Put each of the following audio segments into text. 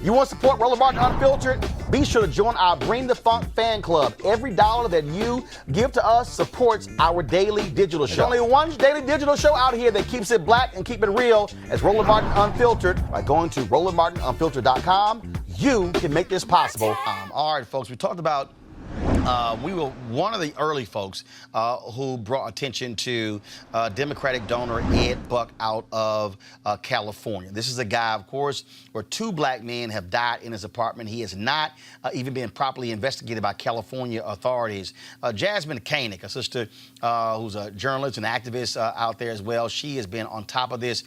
You want to support Roland Martin Unfiltered? Be sure to join our Bring the Funk fan club. Every dollar that you give to us supports our daily digital show. There's only one daily digital show out here that keeps it black and keep it real. As Roland Martin Unfiltered. By going to RolandMartinUnfiltered.com, you can make this possible. All right, folks, we talked about we were one of the early folks who brought attention to Democratic donor Ed Buck out of California. This is a guy, of course, where 2 black men have died in his apartment. He has not even been properly investigated by California authorities. Jasmyne Cannick, a sister who's a journalist and activist out there as well, she has been on top of this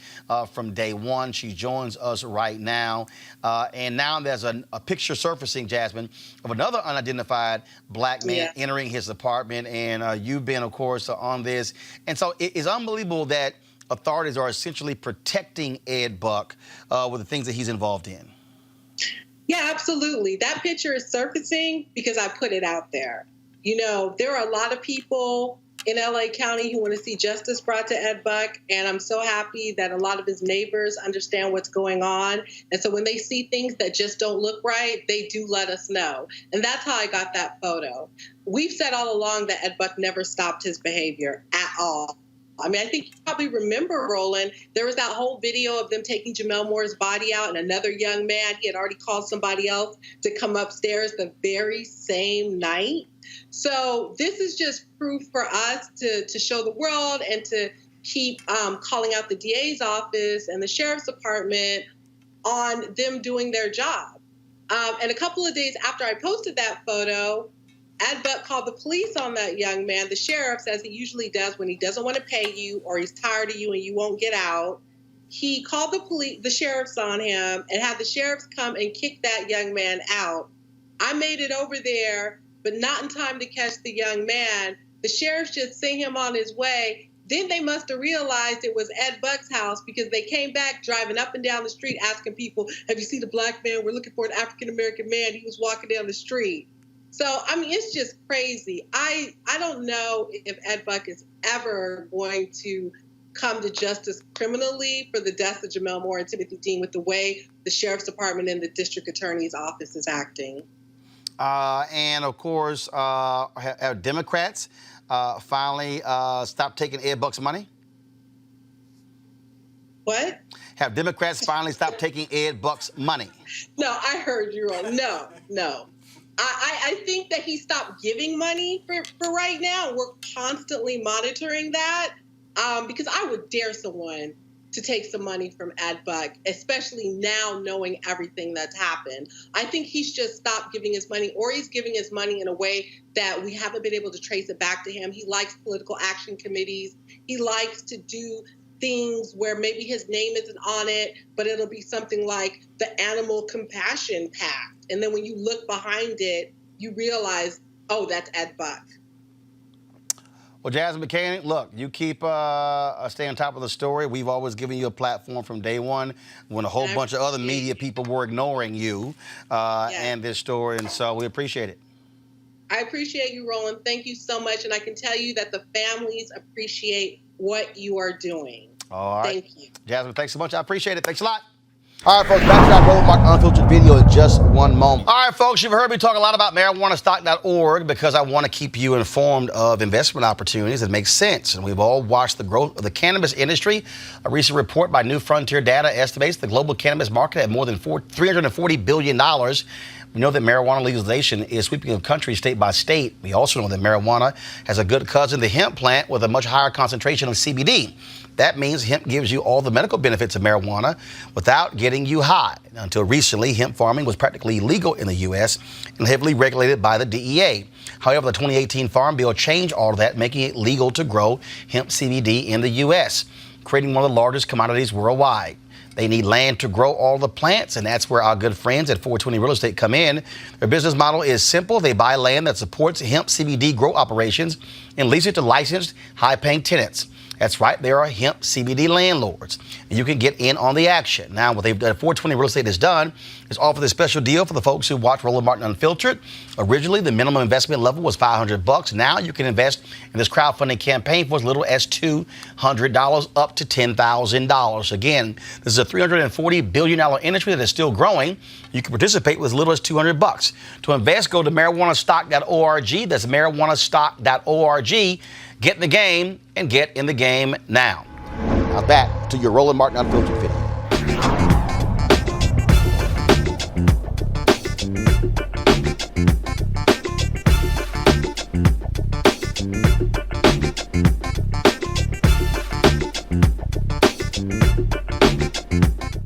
from day one. She joins us right now. And now there's a picture surfacing, Jasmine, of another unidentified black man entering his apartment, and you've been, of course, on this. And so it is unbelievable that authorities are essentially protecting Ed Buck with the things that he's involved in. Yeah, absolutely. That picture is surfacing because I put it out there. You know, there are a lot of people in LA County who want to see justice brought to Ed Buck, and I'm so happy that a lot of his neighbors understand what's going on. And so when they see things that just don't look right, they do let us know. And that's how I got that photo. We've said all along that Ed Buck never stopped his behavior at all. I mean, I think you probably remember, Roland, there was that whole video of them taking Gemmel Moore's body out, and another young man, he had already called somebody else to come upstairs the very same night. So this is just proof for us to show the world and to keep calling out the DA's office and the sheriff's department on them doing their job. And a couple of days after I posted that photo, Ed Buck called the police on that young man. The sheriff, as he usually does when he doesn't want to pay you or he's tired of you and you won't get out, he called the sheriffs on him and had the sheriffs come and kick that young man out. I made it over there, but not in time to catch the young man. The sheriffs just sent him on his way. Then they must have realized it was Ed Buck's house because they came back driving up and down the street asking people, have you seen a black man? We're looking for an African-American man. He was walking down the street. So, I mean, it's just crazy. I don't know if Ed Buck is ever going to come to justice criminally for the deaths of Gemmel Moore and Timothy Dean with the way the sheriff's department and the district attorney's office is acting. And, of course, have Democrats finally stopped taking Ed Buck's money? What? Have Democrats finally stopped taking Ed Buck's money? No, I heard you wrong. No. I think that he stopped giving money for right now. We're constantly monitoring that because I would dare someone to take some money from Ed Buck, especially now knowing everything that's happened. I think he's just stopped giving his money, or he's giving his money in a way that we haven't been able to trace it back to him. He likes political action committees. He likes to do things where maybe his name isn't on it, but it'll be something like the Animal Compassion Pact. And then when you look behind it, you realize, oh, that's Ed Buck. Well, Jasmyne Cannick, look, you keep stay on top of the story. We've always given you a platform from day one when a whole bunch of other media people were ignoring you and this story, and so we appreciate it. I appreciate you, Roland. Thank you so much, and I can tell you that the families appreciate what you are doing. All right. Thank you. Jasmine, thanks so much. I appreciate it. Thanks a lot. All right, folks, back to that Roland Martin Unfiltered video in just one moment. All right, folks, you've heard me talk a lot about marijuanastock.org because I want to keep you informed of investment opportunities that make sense. And we've all watched the growth of the cannabis industry. A recent report by New Frontier Data estimates the global cannabis market at more than $340 billion. We know that marijuana legalization is sweeping the country state by state. We also know that marijuana has a good cousin, the hemp plant, with a much higher concentration of CBD. That means hemp gives you all the medical benefits of marijuana without getting you high. Until recently, hemp farming was practically illegal in the U.S. and heavily regulated by the DEA. However, the 2018 Farm Bill changed all of that, making it legal to grow hemp CBD in the U.S., creating one of the largest commodities worldwide. They need land to grow all the plants, and that's where our good friends at 420 Real Estate come in. Their business model is simple. They buy land that supports hemp CBD grow operations and lease it to licensed, high-paying tenants. That's right, there are hemp CBD landlords. You can get in on the action. Now, what they've done, 420 Real Estate has done has offered this special deal for the folks who watch Roland Martin Unfiltered. Originally, the minimum investment level was $500. Now you can invest in this crowdfunding campaign for as little as $200 up to $10,000. Again, this is a $340 billion industry that is still growing. You can participate with as little as $200. To invest, go to marijuanastock.org. That's marijuanastock.org. Get in the game and get in the game now. Now back to your Roland Martin Unfiltered video.